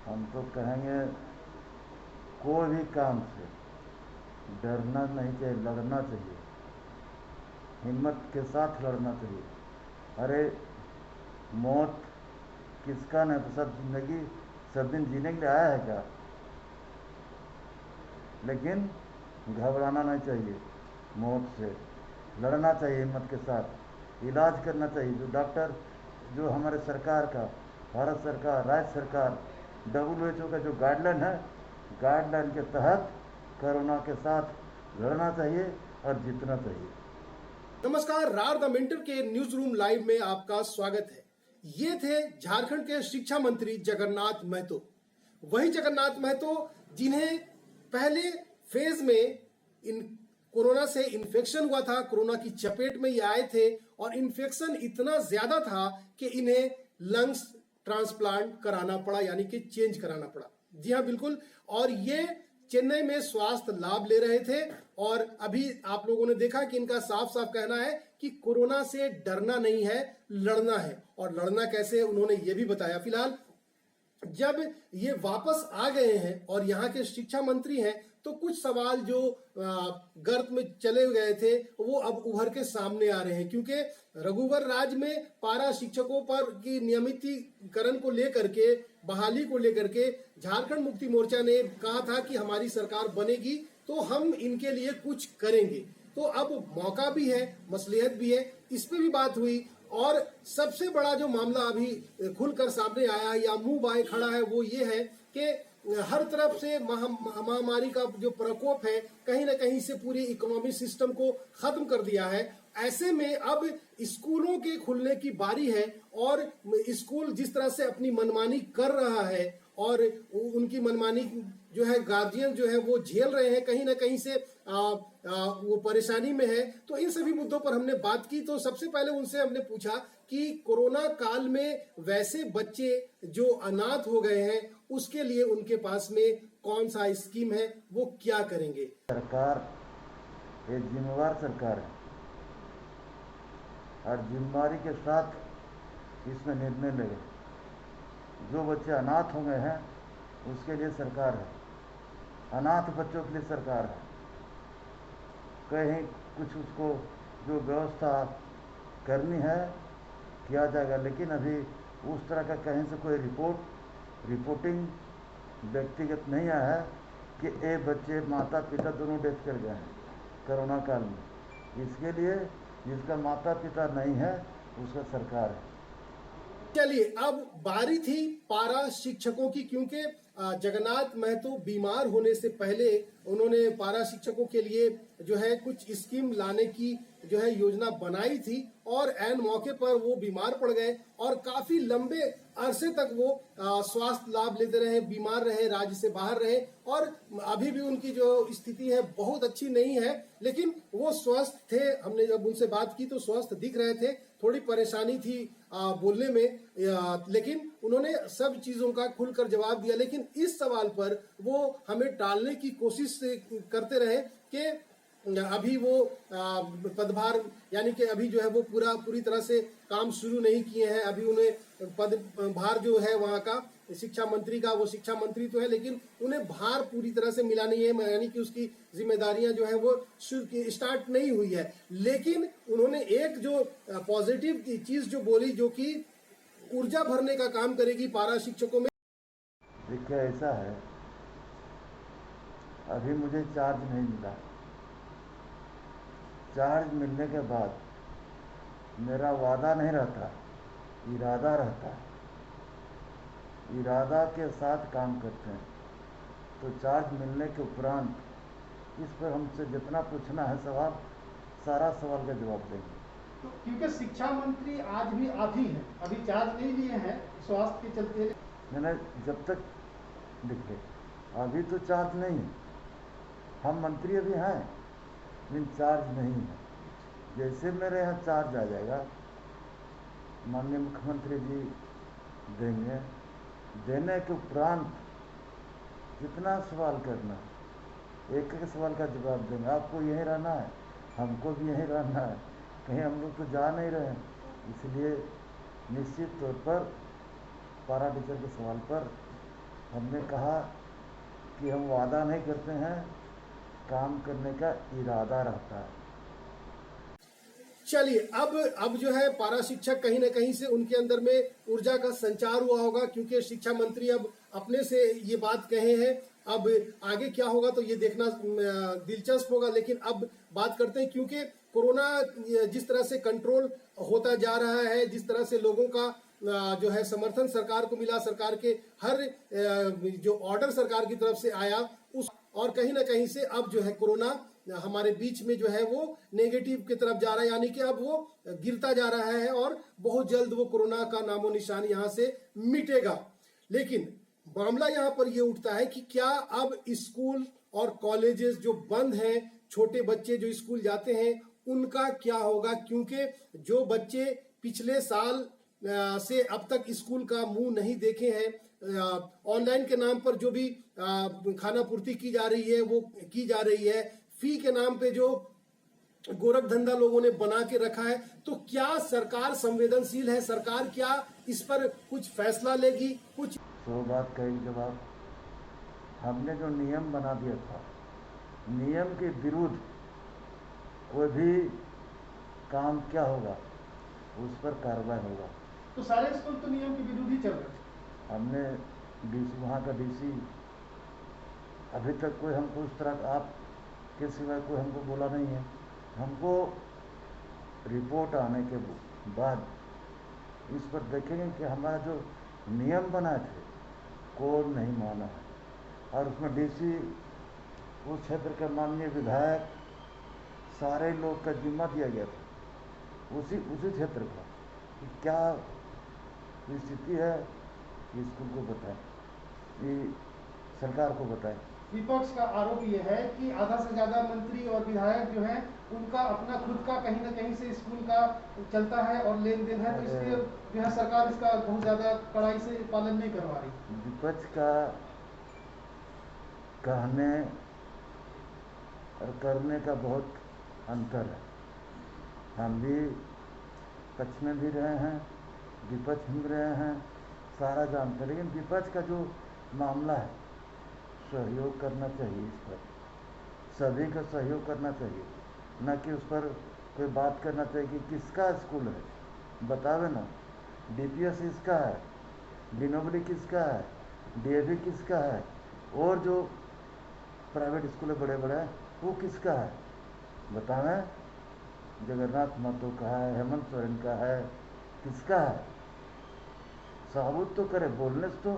हम तो कहेंगे कोई भी काम से डरना नहीं चाहिए, लड़ना चाहिए, हिम्मत के साथ लड़ना चाहिए। अरे मौत किसका नहीं पसंद, जिंदगी सब दिन जीने के लिए आया है क्या? लेकिन घबराना नहीं चाहिए, मौत से लड़ना चाहिए हिम्मत के साथ, इलाज करना चाहिए। जो डॉक्टर, जो हमारे सरकार का, भारत सरकार, राज्य सरकार, WHO का जो गाइडलाइन है, गाइडलाइन के तहत कोरोना के साथ लड़ना चाहिए और जीतना चाहिए। नमस्कार, रार द मेंटर के न्यूज रूम लाइव में आपका स्वागत है। ये थे झारखंड के शिक्षा मंत्री जगन्नाथ महतो। वही जगन्नाथ महतो जिन्हें पहले फेज में इन कोरोना से इन्फेक्शन हुआ था, कोरोना की चपेट में ये आए थे और इन्फेक्शन इतना ज्यादा था कि इन्हें लंग्स ट्रांसप्लांट कराना पड़ा, यानी कि चेंज कराना पड़ा। जी हाँ, बिल्कुल। और ये चेन्नई में स्वास्थ्य लाभ ले रहे थे और अभी आप लोगों ने देखा कि इनका साफ साफ कहना है कि कोरोना से डरना नहीं है, लड़ना है। और लड़ना कैसे है उन्होंने ये भी बताया। फिलहाल जब ये वापस आ गए हैं और यहाँ के शिक्षा मंत्री हैं, तो कुछ सवाल जो गर्त में चले गए थे वो अब उभर के सामने आ रहे हैं, क्योंकि रघुवर राज्य में पारा शिक्षकों पर की नियमितीकरण को लेकर के, बहाली को लेकर के झारखंड मुक्ति मोर्चा ने कहा था कि हमारी सरकार बनेगी तो हम इनके लिए कुछ करेंगे। तो अब मौका भी है, मसलियत भी है, इस पे भी बात हुई। और सबसे बड़ा जो मामला अभी खुलकर सामने आया है या मुंह बाए खड़ा है वो ये है कि हर तरफ से महामारी का जो प्रकोप है कहीं ना कहीं से पूरे इकोनॉमिक सिस्टम को खत्म कर दिया है। ऐसे में अब स्कूलों के खुलने की बारी है और स्कूल जिस तरह से अपनी मनमानी कर रहा है और उनकी मनमानी जो है गार्जियन जो है वो झेल रहे हैं, कहीं ना कहीं से वो परेशानी में है। तो इन सभी मुद्दों पर हमने बात की। तो सबसे पहले उनसे हमने पूछा कि कोरोना काल में वैसे बच्चे जो अनाथ हो गए हैं उसके लिए उनके पास में कौन सा स्कीम है, वो क्या करेंगे। सरकार एक जिम्मेवार सरकार है और जिम्मेवारी के साथ इसमें निर्णय लेगा। जो बच्चे अनाथ हो गए हैं उसके लिए सरकार है, अनाथ बच्चों के लिए सरकार है। कहीं कुछ उसको जो व्यवस्था करनी है किया जाएगा, लेकिन अभी उस तरह का कहीं से कोई रिपोर्टिंग व्यक्तिगत नहीं आया है कि ये बच्चे माता पिता दोनों डेथ कर गए हैं कोरोना काल में। इसके लिए जिसका माता पिता नहीं है उसका सरकार है। चलिए, अब बारी थी पारा शिक्षकों की, क्योंकि जगन्नाथ महतो बीमार होने से पहले उन्होंने पारा शिक्षकों के लिए जो है कुछ स्कीम लाने की जो है योजना बनाई थी और ऐन मौके पर वो बीमार पड़ गए और काफी लंबे अरसे तक वो स्वास्थ्य लाभ लेते रहे, बीमार रहे, राज्य से बाहर रहे और अभी भी उनकी जो स्थिति है बहुत अच्छी नहीं है, लेकिन वो स्वस्थ थे। हमने जब उनसे बात की तो स्वस्थ दिख रहे थे, थोड़ी परेशानी थी बोलने में, लेकिन उन्होंने सब चीजों का खुलकर जवाब दिया। लेकिन इस सवाल पर वो हमें टालने की कोशिश करते रहे कि अभी वो पदभार यानी कि अभी जो है वो पूरी तरह से काम शुरू नहीं किए हैं। अभी उन्हें पदभार जो है वहाँ का शिक्षा मंत्री का, वो शिक्षा मंत्री तो है लेकिन उन्हें भार पूरी तरह से मिला नहीं है, यानी कि उसकी जिम्मेदारियां जो है वो स्टार्ट नहीं हुई है। लेकिन उन्होंने एक जो पॉजिटिव चीज जो बोली, जो कि ऊर्जा भरने का काम करेगी पारा शिक्षकों में। देखिए ऐसा है, अभी मुझे चार्ज नहीं मिला। चार्ज मिलने के बाद मेरा वादा नहीं रहता, इरादा रहता है। इरादा के साथ काम करते हैं। तो चार्ज मिलने के उपरांत इस पर हमसे जितना पूछना है सवाल, सारा सवाल का जवाब देंगे। तो क्योंकि शिक्षा मंत्री आज भी आप ही हैं, अभी चार्ज नहीं लिए हैं स्वास्थ्य के चलते। मैंने जब तक लिखे अभी तो चार्ज नहीं है, हम मंत्री अभी हैं लेकिन चार्ज नहीं है। जैसे मेरे यहाँ चार्ज आ जाएगा, माननीय मुख्यमंत्री जी देंगे, देने के उपरांत जितना सवाल करना एक एक सवाल का जवाब देंगे। आपको यहीं रहना है, हमको भी यहीं रहना है, कहीं हम लोग तो जा नहीं रहे हैं। इसलिए निश्चित तौर पर पारा टीचर के सवाल पर हमने कहा कि हम वादा नहीं करते हैं, काम करने का इरादा रहता है। चलिए, अब जो है पारा शिक्षक कहीं ना कहीं से उनके अंदर में ऊर्जा का संचार हुआ होगा, क्योंकि शिक्षा मंत्री अब अपने से ये बात कहे हैं। अब आगे क्या होगा तो ये देखना दिलचस्प होगा। लेकिन अब बात करते हैं, क्योंकि कोरोना जिस तरह से कंट्रोल होता जा रहा है, जिस तरह से लोगों का जो है समर्थन सरकार को मिला, सरकार के हर जो ऑर्डर सरकार की तरफ से आया उस, और कहीं ना कहीं से अब जो है कोरोना हमारे बीच में जो है वो नेगेटिव की तरफ जा रहा है, यानी कि अब वो गिरता जा रहा है और बहुत जल्द वो कोरोना का नामो निशान यहाँ से मिटेगा। लेकिन मामला यहाँ पर ये उठता है कि क्या अब स्कूल और कॉलेजेस जो बंद हैं, छोटे बच्चे जो स्कूल जाते हैं उनका क्या होगा? क्योंकि जो बच्चे पिछले साल से अब तक स्कूल का मुंह नहीं देखे हैं, ऑनलाइन के नाम पर जो भी खाना पूर्ति की जा रही है वो की जा रही है, फी के नाम पे जो गोरख धंधा लोगों ने बना के रखा है, तो क्या सरकार संवेदनशील है? सरकार क्या इस पर कुछ फैसला लेगी? कुछ सो बात कही जवाब, हमने जो नियम बना दिया था, नियम के विरुद्ध कोई भी काम क्या होगा, उस पर कार्रवाई होगा। तो सारे स्कूल तो नियम के विरुद्ध ही चल रहे थे। हमने डीसी, वहाँ का डीसी, अभी तक कोई हमको उस तरह का आप के सिवाय कोई हमको बोला नहीं है। हमको रिपोर्ट आने के बाद इस पर देखेंगे कि हमारा जो नियम बनाए थे कौन नहीं माना है, और उसमें डीसी, उस क्षेत्र के माननीय विधायक, सारे लोग का जिम्मा दिया गया था उसी क्षेत्र का कि क्या स्थिति है, स्कूल को बताएं, ये सरकार को बताएं। विपक्ष का आरोप यह है कि आधा से ज्यादा मंत्री और विधायक जो हैं उनका अपना खुद का कहीं ना कहीं से स्कूल का चलता है और लेन देन है, तो इसलिए जो है सरकार इसका बहुत ज्यादा कड़ाई से पालन नहीं करवा रही। विपक्ष का कहने और करने का बहुत अंतर है। हम भी पक्ष में भी रहे हैं, विपक्ष में रहे हैं, सारा जानते हैं। लेकिन विपक्ष का जो मामला है, सहयोग करना चाहिए, इस पर सभी का सहयोग करना चाहिए, न कि उस पर कोई बात करना चाहिए कि किसका स्कूल है, बतावे ना। डीपीएस किसका है, डिनोबली किसका है, डीएवी किसका है, और जो प्राइवेट स्कूल है बड़े बड़े वो किसका है, बतावें। जगन्नाथ महतो का है, हेमंत सोरेन का है, किसका है? साबुत तो करे, बोलने से तो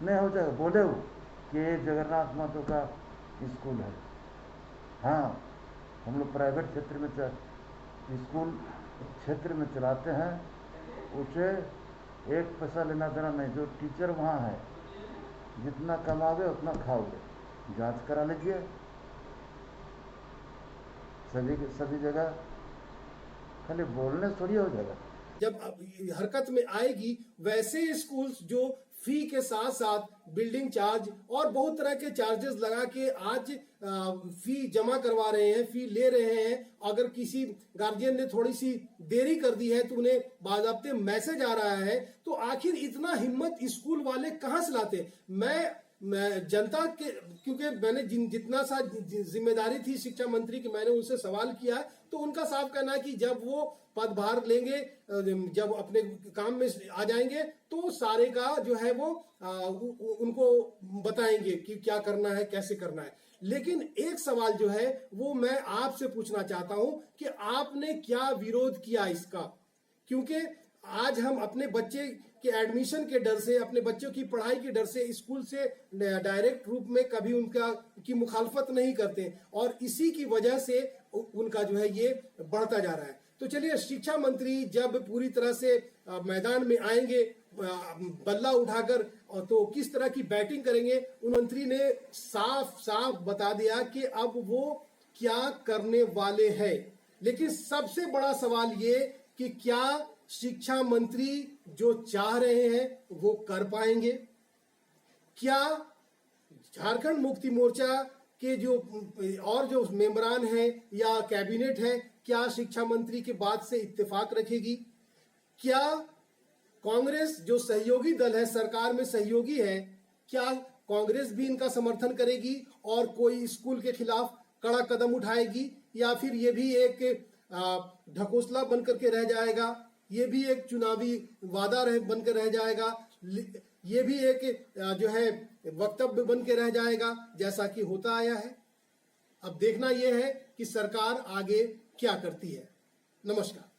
नहीं हो जाएगा। बोले वो कि जगन्नाथ महतो का स्कूल है। हाँ, हम लोग प्राइवेट क्षेत्र में स्कूल क्षेत्र में चलाते हैं, उसे एक पैसा लेना देना नहीं। जो टीचर वहाँ है, जितना कमाओगे उतना खाओगे, जांच करा लीजिए सभी जगह, खाली बोलने से थोड़ी हो जाएगा। जब हरकत में आएगी वैसे स्कूल्स जो फी के साथ साथ बिल्डिंग चार्ज और बहुत तरह के चार्जेस लगा के आज फी जमा करवा रहे हैं, फी ले रहे हैं, अगर किसी गार्जियन ने थोड़ी सी देरी कर दी है तो उन्हें बाकायदे मैसेज आ रहा है, तो आखिर इतना हिम्मत स्कूल वाले कहां से लाते? मैं जनता के, क्योंकि मैंने जितना सा जिम्मेदारी थी शिक्षा मंत्री की, मैंने उनसे सवाल किया, तो उनका साफ कहना है कि जब वो पदभार लेंगे, जब अपने काम में आ जाएंगे, तो सारे का जो है वो उनको बताएंगे कि क्या करना है, कैसे करना है। लेकिन एक सवाल जो है वो मैं आपसे पूछना चाहता हूं कि आपने क्या विरोध किया इसका? क्योंकि आज हम अपने बच्चे के एडमिशन के डर से, अपने बच्चों की पढ़ाई के डर से स्कूल से डायरेक्ट रूप में कभी उनका की मुखालफत नहीं करते, और इसी की वजह से उनका जो है ये बढ़ता जा रहा है। तो चलिए, शिक्षा मंत्री जब पूरी तरह से मैदान में आएंगे बल्ला उठाकर, तो किस तरह की बैटिंग करेंगे, उन मंत्री ने साफ साफ बता दिया कि अब वो क्या करने वाले हैं। लेकिन सबसे बड़ा सवाल ये कि क्या शिक्षा मंत्री जो चाह रहे हैं वो कर पाएंगे? क्या झारखंड मुक्ति मोर्चा के जो मेंबरान हैं या कैबिनेट है, क्या शिक्षा मंत्री के बात से इत्तेफाक रखेगी? क्या कांग्रेस जो सहयोगी दल है, सरकार में सहयोगी है, क्या कांग्रेस भी इनका समर्थन करेगी और कोई स्कूल के खिलाफ कड़ा कदम उठाएगी, या फिर ये भी एक ढकोसला बनकर के रह जाएगा, ये भी एक चुनावी वादा बनकर रह जाएगा, ये भी एक जो है वक्तव्य बन के रह जाएगा, जैसा कि होता आया है। अब देखना यह है कि सरकार आगे क्या करती है। नमस्कार।